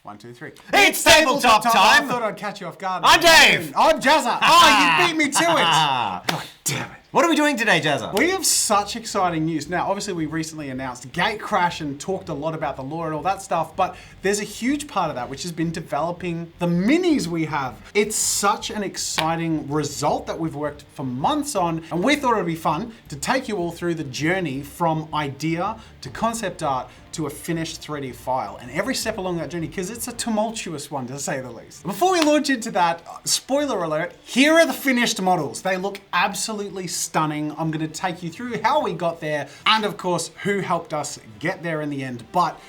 1, 2, 3. It's tabletop time! I thought I'd catch you off guard. I'm Dave! I'm Jazza! Oh, you beat me to it! God damn it. What are we doing today, Jazza? We have such exciting news. Now, obviously, we recently announced Gatecrash and talked a lot about the lore and all that stuff, but there's a huge part of that which has been developing the minis we have. It's such an exciting result that we've worked for months on, and we thought it would be fun to take you all through the journey from idea to concept art to a finished 3D file, and every step along that journey, because it's a tumultuous one to say the least. Before we launch into that, spoiler alert, here are the finished models. They look absolutely stunning. I'm gonna take you through how we got there, and of course, who helped us get there in the end, but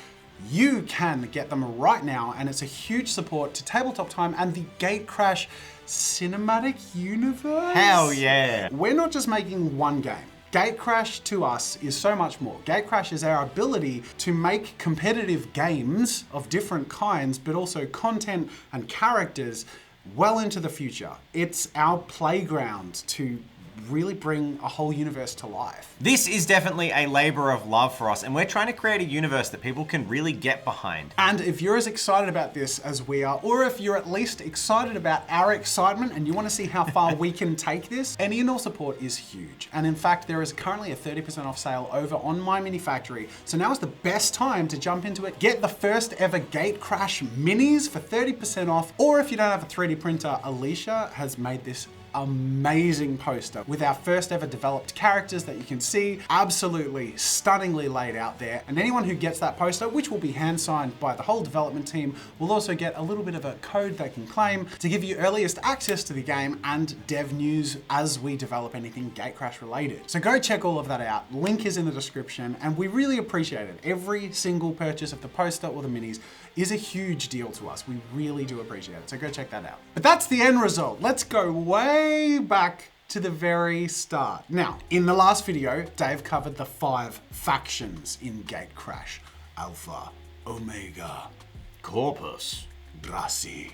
you can get them right now, and it's a huge support to Tabletop Time and the Gatecrash cinematic universe. Hell yeah. We're not just making one game. Gatecrash to us is so much more. Gatecrash is our ability to make competitive games of different kinds, but also content and characters well into the future. It's our playground to really bring a whole universe to life. This is definitely a labor of love for us, and we're trying to create a universe that people can really get behind. And if you're as excited about this as we are, or if you're at least excited about our excitement and you want to see how far we can take this, any and all support is huge. And in fact, there is currently a 30% off sale over on My Mini Factory. So now is the best time to jump into it. Get the first ever Gatecrash minis for 30% off. Or if you don't have a 3D printer, Alicia has made this amazing poster with our first ever developed characters that you can see absolutely stunningly laid out there. And anyone who gets that poster, which will be hand signed by the whole development team, will also get a little bit of a code they can claim to give you earliest access to the game and dev news as we develop anything Gatecrash related. So go check all of that out. Link is in the description, and we really appreciate it. Every single purchase of the poster or the minis is a huge deal to us. We really do appreciate it, so go check that out. But that's the end result. Let's go way back to the very start. Now, in the last video, Dave covered the 5 factions in Gatecrash. Alpha, Omega, Corpus. Drasi,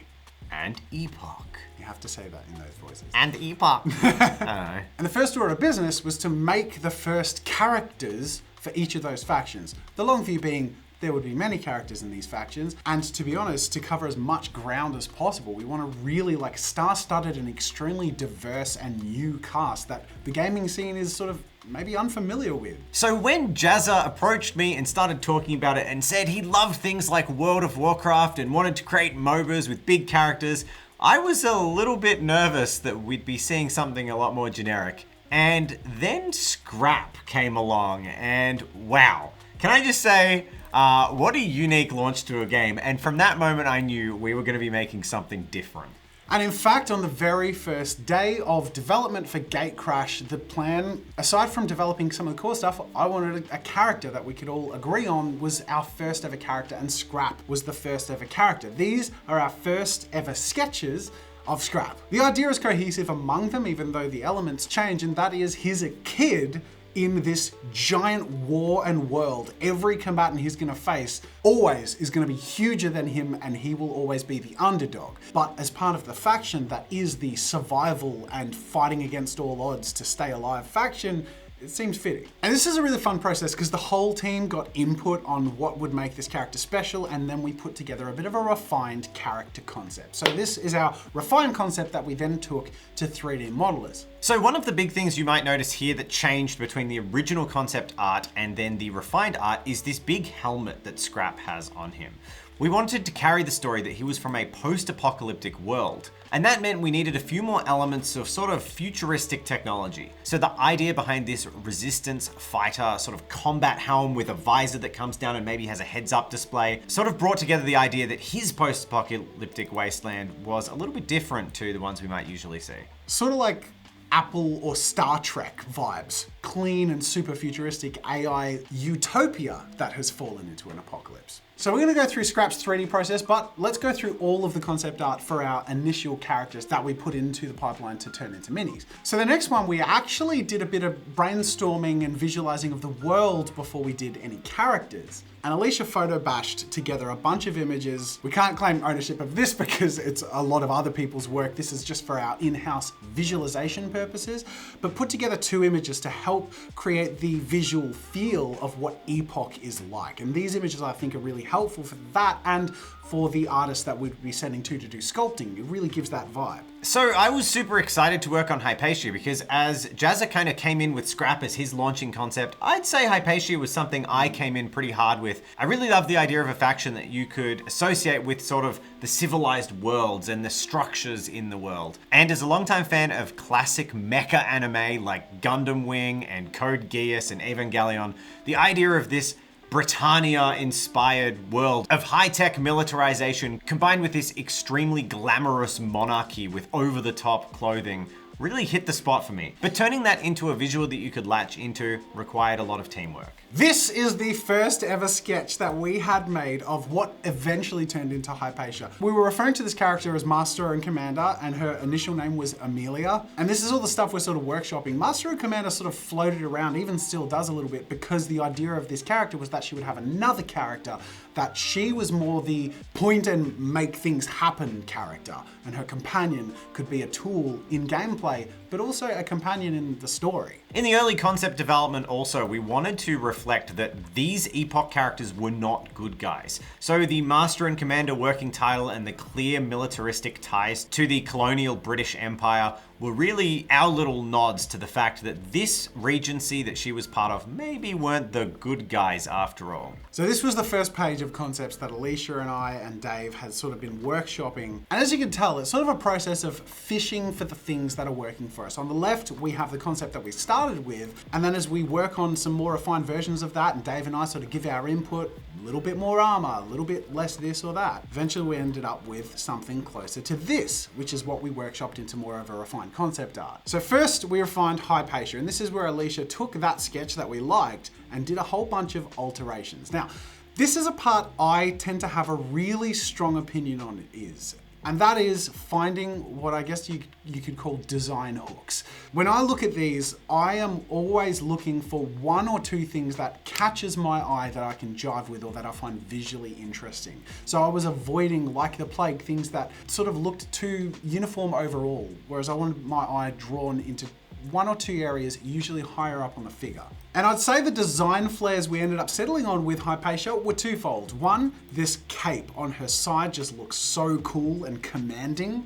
And Epoc. You have to say that in those voices. And Epoc. I don't know. And the first order of business was to make the first characters for each of those factions. The long view being there would be many characters in these factions, and to be honest, to cover as much ground as possible, we want to really like star-studded and extremely diverse and new cast that the gaming scene is sort of maybe unfamiliar with. So when Jazza approached me and started talking about it and said he loved things like World of Warcraft and wanted to create MOBAs with big characters, I was a little bit nervous that we'd be seeing something a lot more generic. And then Scrap came along, and wow. Can I just say, what a unique launch to a game. And from that moment, I knew we were going to be making something different. And in fact, on the very first day of development for Gatecrash, the plan, aside from developing some of the core stuff, I wanted a character that we could all agree on was our first ever character, and Scrap was the first ever character. These are our first ever sketches of Scrap. The idea is cohesive among them, even though the elements change, and that is he's a kid in this giant war and world. Every combatant he's gonna face always is gonna be huger than him, and he will always be the underdog. But as part of the faction that is the survival and fighting against all odds to stay alive faction, it seems fitting. And this is a really fun process because the whole team got input on what would make this character special, and then we put together a bit of a refined character concept. So this is our refined concept that we then took to 3D modelers. So one of the big things you might notice here that changed between the original concept art and then the refined art is this big helmet that Scrap has on him. We wanted to carry the story that he was from a post-apocalyptic world. And that meant we needed a few more elements of sort of futuristic technology. So the idea behind this resistance fighter sort of combat helm with a visor that comes down and maybe has a heads-up display sort of brought together the idea that his post-apocalyptic wasteland was a little bit different to the ones we might usually see. Sort of like Apple or Star Trek vibes. Clean and super futuristic AI utopia that has fallen into an apocalypse. So we're gonna go through Scrap's 3D process, but let's go through all of the concept art for our initial characters that we put into the pipeline to turn into minis. So the next one, we actually did a bit of brainstorming and visualizing of the world before we did any characters. And Alicia photo bashed together a bunch of images. We can't claim ownership of this because it's a lot of other people's work. This is just for our in-house visualization purposes, but put together 2 images to help create the visual feel of what Epoc is like. And these images I think are really helpful for that and for the artist that we'd be sending to do sculpting. It really gives that vibe. So I was super excited to work on Hypatia because as Jazza kind of came in with Scrap as his launching concept, I'd say Hypatia was something I came in pretty hard with. I really love the idea of a faction that you could associate with sort of the civilized worlds and the structures in the world. And as a longtime fan of classic mecha anime like Gundam Wing and Code Geass and Evangelion, the idea of this Britannia-inspired world of high-tech militarization combined with this extremely glamorous monarchy with over-the-top clothing really hit the spot for me. But turning that into a visual that you could latch into required a lot of teamwork. This is the first ever sketch that we had made of what eventually turned into Hypatia. We were referring to this character as Master and Commander, and her initial name was Amelia. And this is all the stuff we're sort of workshopping. Master and Commander sort of floated around, even still does a little bit, because the idea of this character was that she would have another character, that she was more the point and make things happen character, and her companion could be a tool in gameplay, but also a companion in the story. In the early concept development also, we wanted to reflect that these Epoch characters were not good guys. So the Master and Commander working title and the clear militaristic ties to the colonial British Empire were really our little nods to the fact that this regency that she was part of maybe weren't the good guys after all. So this was the first page of concepts that Alicia and I and Dave had sort of been workshopping. And as you can tell, it's sort of a process of fishing for the things that are working for us. On the left, we have the concept that we started with, and then as we work on some more refined versions of that, and Dave and I sort of give our input, a little bit more armor, a little bit less this or that. Eventually we ended up with something closer to this, which is what we workshopped into more of a refined concept art. So first we refined Hypatia, and this is where Alicia took that sketch that we liked and did a whole bunch of alterations. Now, this is a part I tend to have a really strong opinion on and that is finding what I guess you could call design hooks. When I look at these, I am always looking for one or two things that catches my eye that I can jive with or that I find visually interesting. So I was avoiding, like the plague, things that sort of looked too uniform overall, whereas I wanted my eye drawn into one or two areas, usually higher up on the figure. And I'd say the design flares we ended up settling on with Hypatia were twofold. One, this cape on her side just looks so cool and commanding.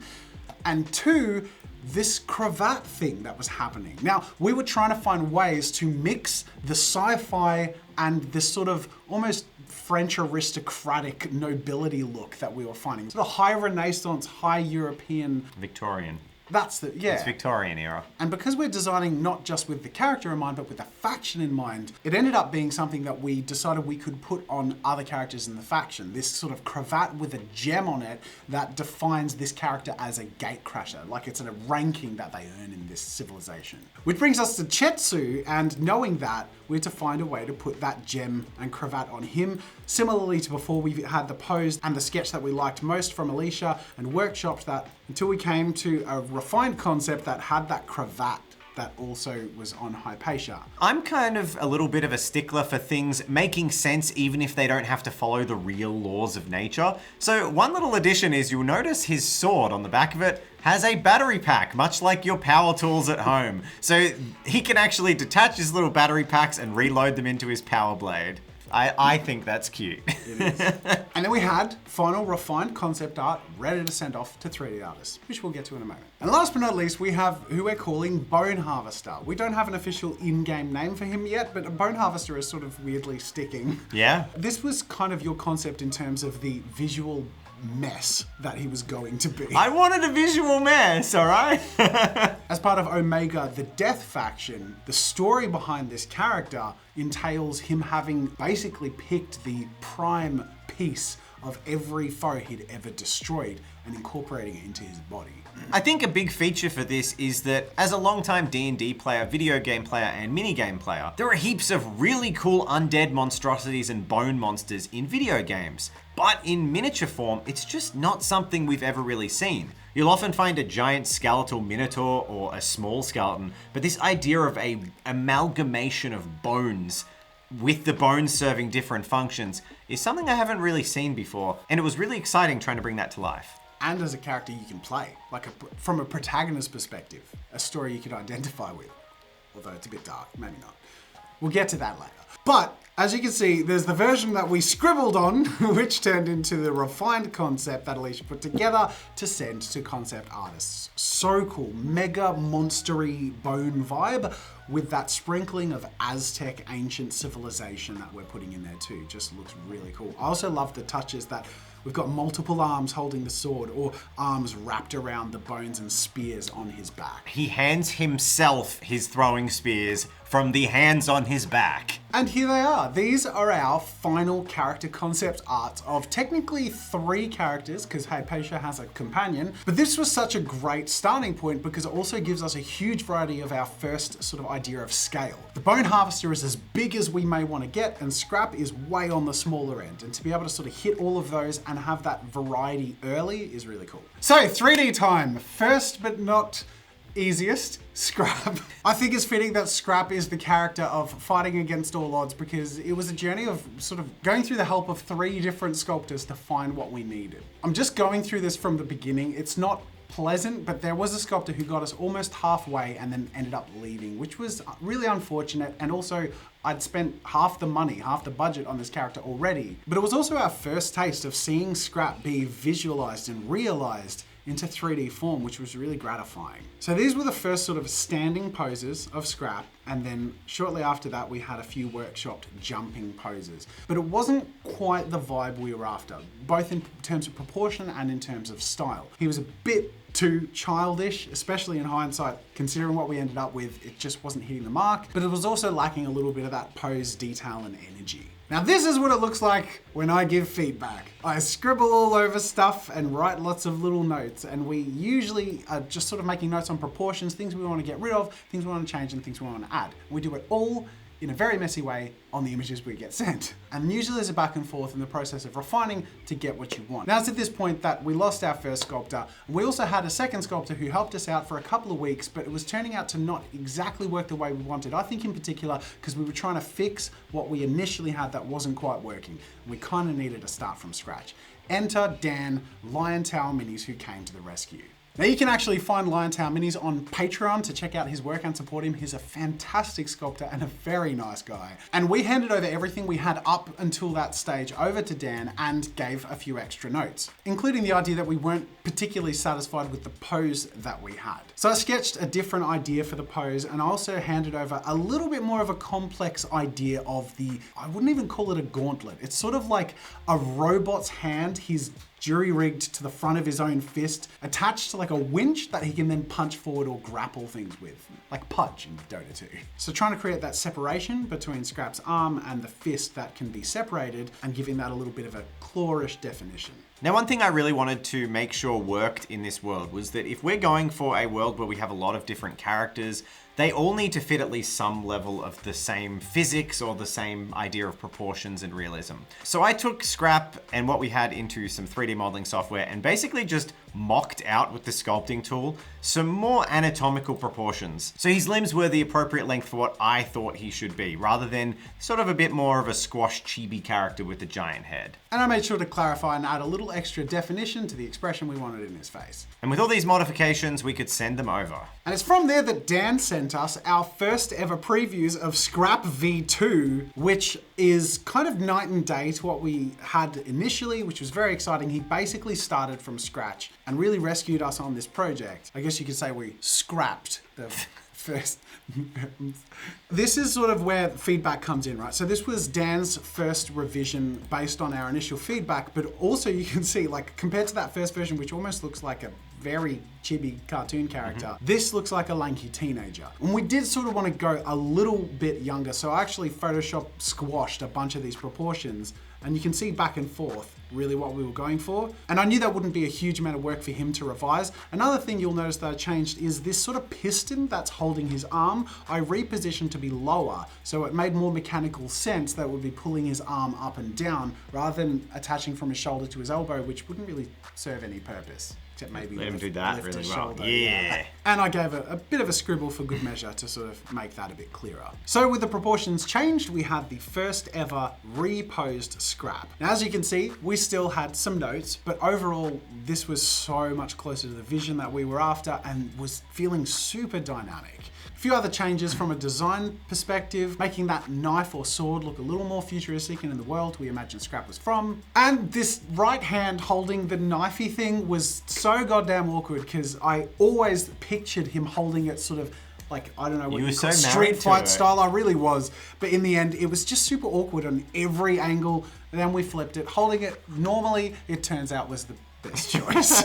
And two, this cravat thing that was happening. Now, we were trying to find ways to mix the sci-fi and this sort of almost French aristocratic nobility look that we were finding. Sort of high Renaissance, high European. Victorian. That's the, yeah. It's Victorian era. And because we're designing not just with the character in mind, but with the faction in mind, it ended up being something that we decided we could put on other characters in the faction. This sort of cravat with a gem on it that defines this character as a gatecrasher, like it's a ranking that they earn in this civilization. Which brings us to Chetsu, and knowing that, we had to find a way to put that gem and cravat on him, similarly to before we had the pose and the sketch that we liked most from Alicia, and workshopped that until we came to a refined concept that had that cravat that also was on Hypatia. I'm kind of a little bit of a stickler for things making sense even if they don't have to follow the real laws of nature. So one little addition is you'll notice his sword on the back of it has a battery pack, much like your power tools at home. So he can actually detach his little battery packs and reload them into his power blade. I think that's cute. It is. And then we had final refined concept art ready to send off to 3D artists, which we'll get to in a moment. And last but not least, we have who we're calling Bone Harvester. We don't have an official in-game name for him yet, but Bone Harvester is sort of weirdly sticking. Yeah. This was kind of your concept in terms of the visual mess that he was going to be. I wanted a visual mess, all right? As part of Omega, the Death faction, the story behind this character entails him having basically picked the prime piece of every foe he'd ever destroyed and incorporating it into his body. I think a big feature for this is that as a longtime D&D player, video game player, and minigame player, there are heaps of really cool undead monstrosities and bone monsters in video games. But in miniature form, it's just not something we've ever really seen. You'll often find a giant skeletal minotaur or a small skeleton, but this idea of an amalgamation of bones with the bones serving different functions is something I haven't really seen before, and it was really exciting trying to bring that to life. And as a character you can play, like from a protagonist perspective, a story you could identify with. Although it's a bit dark, maybe not. We'll get to that later. But as you can see, there's the version that we scribbled on, which turned into the refined concept that Alicia put together to send to concept artists. So cool, mega monstery bone vibe with that sprinkling of Aztec ancient civilization that we're putting in there too. Just looks really cool. I also love the touches that we've got multiple arms holding the sword or arms wrapped around the bones and spears on his back. He hands himself his throwing spears from the hands on his back. And here they are. These are our final character concept art of technically 3 characters, because Hypatia has a companion. But this was such a great starting point because it also gives us a huge variety of our first sort of idea of scale. The Bone Harvester is as big as we may want to get, and Scrap is way on the smaller end. And to be able to sort of hit all of those and have that variety early is really cool. So 3D time. First but not easiest, Scrap. I think it's fitting that Scrap is the character of fighting against all odds because it was a journey of sort of going through the help of 3 different sculptors to find what we needed. I'm just going through this from the beginning. It's not pleasant, but there was a sculptor who got us almost halfway and then ended up leaving, which was really unfortunate. And also I'd spent half the money, half the budget on this character already. But it was also our first taste of seeing Scrap be visualized and realized into 3D form, which was really gratifying. So these were the first sort of standing poses of Scrap, and then shortly after that we had a few workshopped jumping poses. But it wasn't quite the vibe we were after, both in terms of proportion and in terms of style. He was a bit too childish, especially in hindsight, considering what we ended up with. It just wasn't hitting the mark, but it was also lacking a little bit of that pose detail and energy. Now this is what it looks like when I give feedback. I scribble all over stuff and write lots of little notes, and we usually are just sort of making notes on proportions, things we want to get rid of, things we want to change, and things we want to add. We do it all in a very messy way on the images we get sent. And usually there's a back and forth in the process of refining to get what you want. Now it's at this point that we lost our first sculptor. We also had a second sculptor who helped us out for a couple of weeks, but it was turning out to not exactly work the way we wanted. I think in particular, because we were trying to fix what we initially had that wasn't quite working. We kind of needed to start from scratch. Enter Dan, Lion Tower Minis, who came to the rescue. Now you can actually find Lion Tower Minis on Patreon to check out his work and support him. He's a fantastic sculptor and a very nice guy. And we handed over everything we had up until that stage over to Dan and gave a few extra notes, including the idea that we weren't particularly satisfied with the pose that we had. So I sketched a different idea for the pose, and I also handed over a little bit more of a complex idea of I wouldn't even call it a gauntlet. It's sort of like a robot's hand. He's jury-rigged to the front of his own fist, attached to like a winch that he can then punch forward or grapple things with, like Pudge in Dota 2. So trying to create that separation between Scrap's arm and the fist that can be separated and giving that a little bit of a clawish definition. Now, one thing I really wanted to make sure worked in this world was that if we're going for a world where we have a lot of different characters, they all need to fit at least some level of the same physics or the same idea of proportions and realism. So I took Scrap and what we had into some 3D modeling software and basically just mocked out with the sculpting tool some more anatomical proportions. So his limbs were the appropriate length for what I thought he should be, rather than sort of a bit more of a squash chibi character with a giant head. And I made sure to clarify and add a little extra definition to the expression we wanted in his face. And with all these modifications, we could send them over. And it's from there that Dan sent us our first ever previews of Scrap V2, which is kind of night and day to what we had initially, which was very exciting. He basically started from scratch and really rescued us on this project. I guess you could say we scrapped the first. This is sort of where feedback comes in, right? So this was Dan's first revision based on our initial feedback, but also you can see, like, compared to that first version, which almost looks like a very chibi cartoon character, this looks like a lanky teenager. And we did sort of want to go a little bit younger, so I actually Photoshop squashed a bunch of these proportions, and you can see back and forth really what we were going for. And I knew that wouldn't be a huge amount of work for him to revise. Another thing you'll notice that I changed is this sort of piston that's holding his arm, I repositioned to be lower, so it made more mechanical sense that it would be pulling his arm up and down rather than attaching from his shoulder to his elbow, which wouldn't really serve any purpose. Except maybe let him do that lift really his well. shoulder. Yeah. And I gave a bit of a scribble for good measure to sort of make that a bit clearer. So with the proportions changed, we had the first ever reposed Scrap. Now, as you can see, we still had some notes, but overall, this was so much closer to the vision that we were after and was feeling super dynamic. few other changes from a design perspective, making that knife or sword look a little more futuristic and in the world we imagine Scrap was from. And this right hand holding the knifey thing was so goddamn awkward because I always pictured him holding it sort of like, I don't know what you call street fight style. I really was. But in the end, it was just super awkward on every angle. And then we flipped it. Holding it normally, it turns out was the best choice.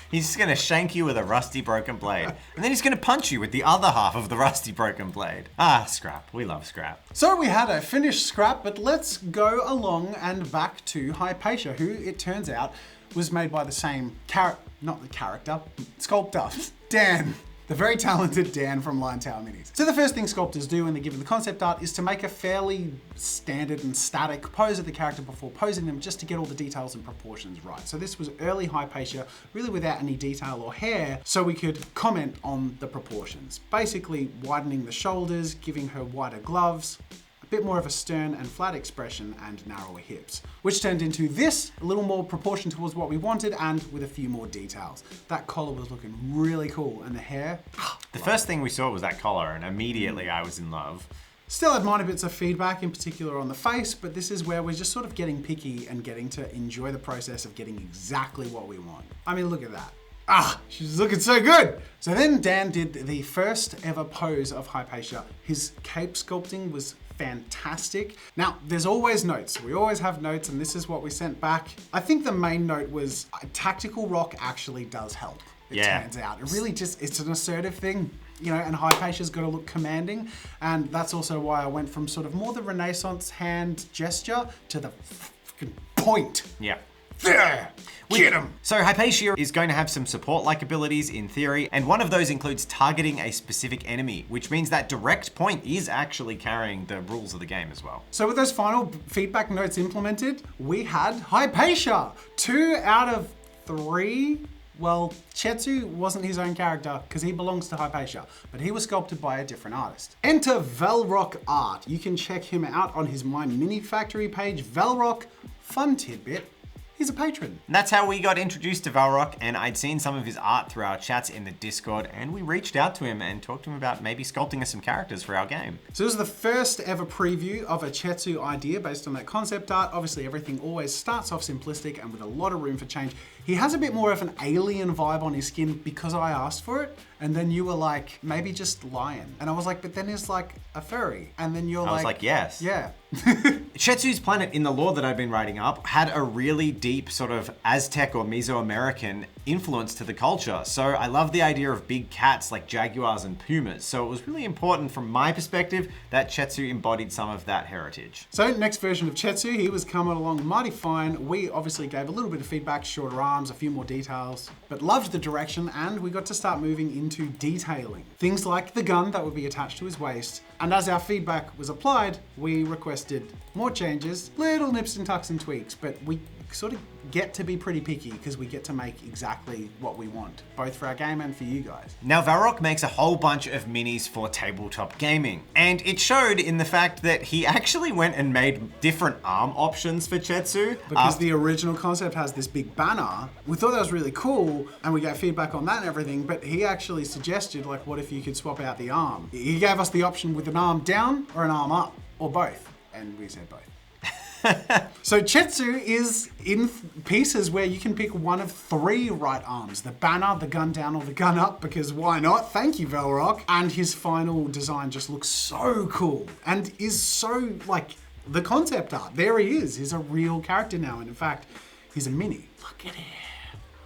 He's just gonna shank you with a rusty broken blade. And then he's gonna punch you with the other half of the rusty broken blade. Ah, Scrap. We love Scrap. So we had a finished Scrap, but let's go along and back to Hypatia, who it turns out was made by the same sculptor, Dan. The very talented Dan from Lion Tower Minis. So the first thing sculptors do when they're given the concept art is to make a fairly standard and static pose of the character before posing them just to get all the details and proportions right. So this was early Hypatia, really without any detail or hair, so we could comment on the proportions. Basically widening the shoulders, giving her wider gloves, bit more of a stern and flat expression and narrower hips, which turned into this, a little more proportion towards what we wanted and with a few more details. That collar was looking really cool and the hair. The first thing we saw was that collar and immediately I was in love. Still had minor bits of feedback, in particular on the face, but this is where we're just sort of getting picky and getting to enjoy the process of getting exactly what we want. I mean, look at that. Ah, she's looking so good. So then Dan did the first ever pose of Hypatia. His cape sculpting was fantastic. Now, there's always notes. We always have notes, and this is what we sent back. I think the main note was tactical rock actually does help. It turns out. It really just, it's an assertive thing, you know, and Hypatia's got to look commanding. And that's also why I went from sort of more the Renaissance hand gesture to the fucking point. Yeah. There! Get him! So Hypatia is going to have some support-like abilities in theory, and one of those includes targeting a specific enemy, which means that direct point is actually carrying the rules of the game as well. So with those final feedback notes implemented, we had Hypatia! 2 out of 3. Well, Chetsu wasn't his own character because he belongs to Hypatia, but he was sculpted by a different artist. Enter Velrock Art. You can check him out on his My Mini Factory page. Velrock, fun tidbit. He's a patron. And that's how we got introduced to Velrock, and I'd seen some of his art through our chats in the Discord, and we reached out to him and talked to him about maybe sculpting us some characters for our game. So this is the first ever preview of a Chetsu idea based on that concept art. Obviously everything always starts off simplistic and with a lot of room for change. He has a bit more of an alien vibe on his skin because I asked for it, and then you were like, maybe just lion. And I was like, but then he's like a furry. And then you're I was like, yes. Yeah. Chetsu's planet in the lore that I've been writing up had a really deep sort of Aztec or Mesoamerican influence to the culture. So I love the idea of big cats like jaguars and pumas. So it was really important from my perspective that Chetsu embodied some of that heritage. So next version of Chetsu, he was coming along mighty fine. We obviously gave a little bit of feedback, shorter arms, a few more details, but loved the direction, and we got to start moving into detailing. Things like the gun that would be attached to his waist. And as our feedback was applied, we requested more changes, little nips and tucks and tweaks, but we sort of get to be pretty picky because we get to make exactly what we want, both for our game and for you guys. Now, Velrock makes a whole bunch of minis for tabletop gaming, and it showed in the fact that he actually went and made different arm options for Chetsu. Because the original concept has this big banner. We thought that was really cool, and we got feedback on that and everything, but he actually suggested, like, what if you could swap out the arm? He gave us the option with an arm down or an arm up, or both, and we said both. So Chetsu is in pieces where you can pick one of 3 right arms. The banner, the gun down, or the gun up, because why not? Thank you, Velrock. And his final design just looks so cool and is so, like, the concept art. There he is. He's a real character now, and in fact, he's a mini. Look at him.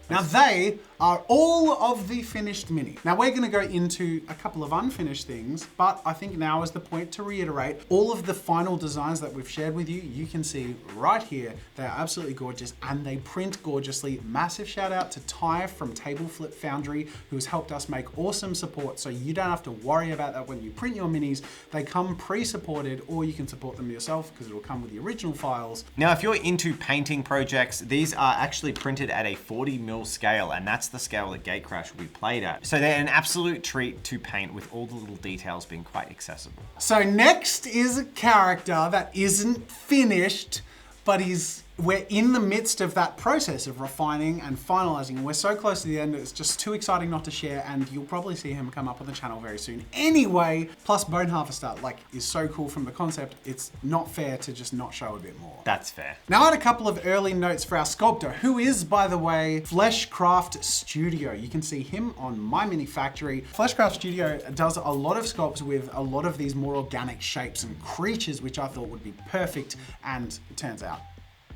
Now they are all of the finished mini. Now we're gonna go into a couple of unfinished things, but I think now is the point to reiterate all of the final designs that we've shared with you. You can see right here, they're absolutely gorgeous and they print gorgeously. Massive shout out to Ty from Table Flip Foundry, who has helped us make awesome support so you don't have to worry about that when you print your minis. They come pre-supported, or you can support them yourself because it will come with the original files. Now, if you're into painting projects, these are actually printed at a 40mm scale, and that's the scale that Gatecrash will be played at. So they're an absolute treat to paint, with all the little details being quite accessible. So next is a character that isn't finished, but he's we're in the midst of that process of refining and finalizing, and we're so close to the end, it's just too exciting not to share, and you'll probably see him come up on the channel very soon anyway. Plus, Bone Harvester, like, is so cool from the concept, it's not fair to just not show a bit more. That's fair. Now I had a couple of early notes for our sculptor, who is, by the way, Fleshcraft Studio. You can see him on My Mini Factory. Fleshcraft Studio does a lot of sculpts with a lot of these more organic shapes and creatures, which I thought would be perfect, and it turns out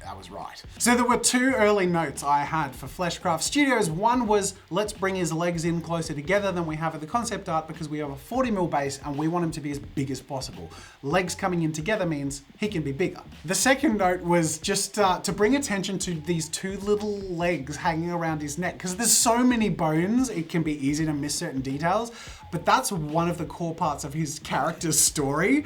I was right. So there were two early notes I had for Fleshcraft Studios. One was, let's bring his legs in closer together than we have at the concept art, because we have a 40mm base and we want him to be as big as possible. Legs coming in together means he can be bigger. The second note was just to bring attention to these two little legs hanging around his neck, because there's so many bones, it can be easy to miss certain details, but that's one of the core parts of his character's story.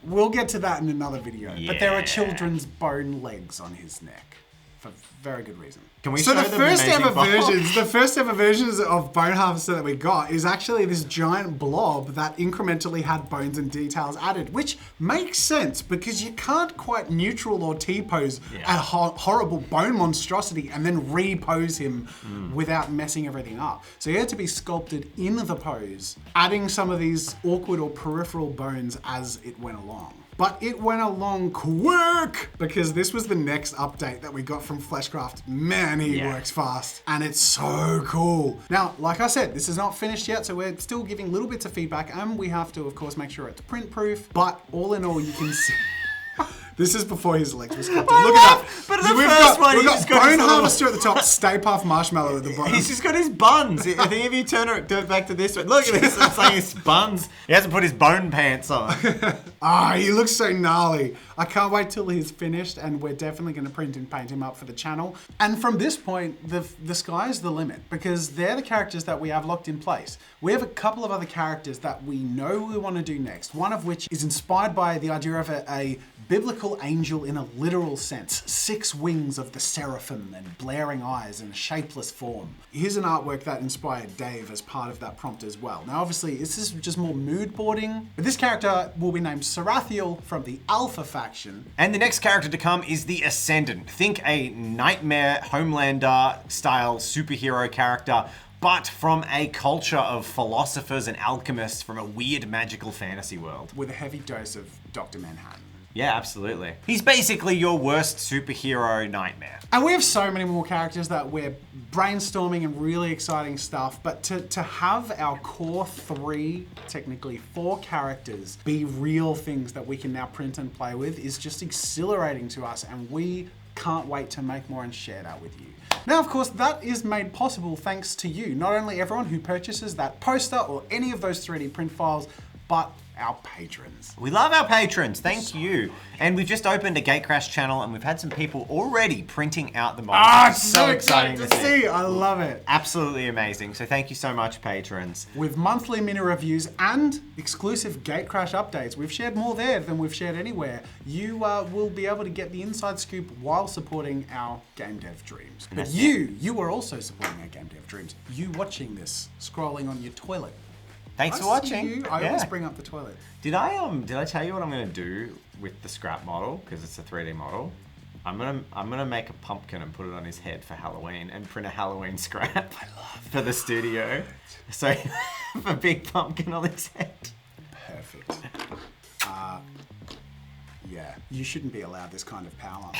We'll get to that in another video, but there are children's bone legs on his neck for very good reason. Can we So show the them first amazing ever box? versions, the first ever versions of Bone Harvester that we got is actually this giant blob that incrementally had bones and details added, which makes sense because you can't quite neutral or T-pose a horrible bone monstrosity and then repose him without messing everything up. So he had to be sculpted in the pose, adding some of these awkward or peripheral bones as it went along. But it went along quick because this was the next update that we got from Fleshcraft. Man, he works fast and it's so cool. Now, like I said, this is not finished yet, so we're still giving little bits of feedback and we have to, of course, make sure it's print proof. But all in all, you can see. This is before his legs were sculpted. Look at that. But the first one, we've he's got got Bone his little- Harvester at the top, Stay Puft Marshmallow at the bottom. He's just got his buns. I think if you turn it back to this one, look at this. It's like his buns. He hasn't put his bone pants on. He looks so gnarly. I can't wait till he's finished, and we're definitely going to print and paint him up for the channel. And from this point, the sky's the limit, because they're the characters that we have locked in place. We have a couple of other characters that we know we want to do next, one of which is inspired by the idea of a biblical angel in a literal sense. 6 wings of the seraphim and blaring eyes and a shapeless form. Here's an artwork that inspired Dave as part of that prompt as well. Now obviously this is just more mood boarding, but this character will be named Sarathiel from the Alpha faction. And the next character to come is the Ascendant. Think a Nightmare Homelander style superhero character, but from a culture of philosophers and alchemists from a weird magical fantasy world. With a heavy dose of Dr. Manhattan. Yeah, absolutely. He's basically your worst superhero nightmare. And we have so many more characters that we're brainstorming and really exciting stuff, but to have our core 3, technically 4 characters be real things that we can now print and play with is just exhilarating to us, and we can't wait to make more and share that with you. Now, of course, that is made possible thanks to you. Not only everyone who purchases that poster or any of those 3D print files, but our patrons. We love our patrons, thank you. And we've just opened a Gatecrash channel and we've had some people already printing out the models. It's so exciting to see. I love it. Absolutely amazing. So thank you so much, patrons. With monthly mini reviews and exclusive Gatecrash updates, we've shared more there than we've shared anywhere. You will be able to get the inside scoop while supporting our game dev dreams. But you are also supporting our game dev dreams. You watching this, scrolling on your toilet. Thanks for watching. You. I always bring up the toilet. Did I tell you what I'm gonna do with the scrap model? Because it's a 3D model. I'm gonna make a pumpkin and put it on his head for Halloween and print a Halloween scrap for the studio. So a big pumpkin on his head. Perfect. Yeah, you shouldn't be allowed this kind of power.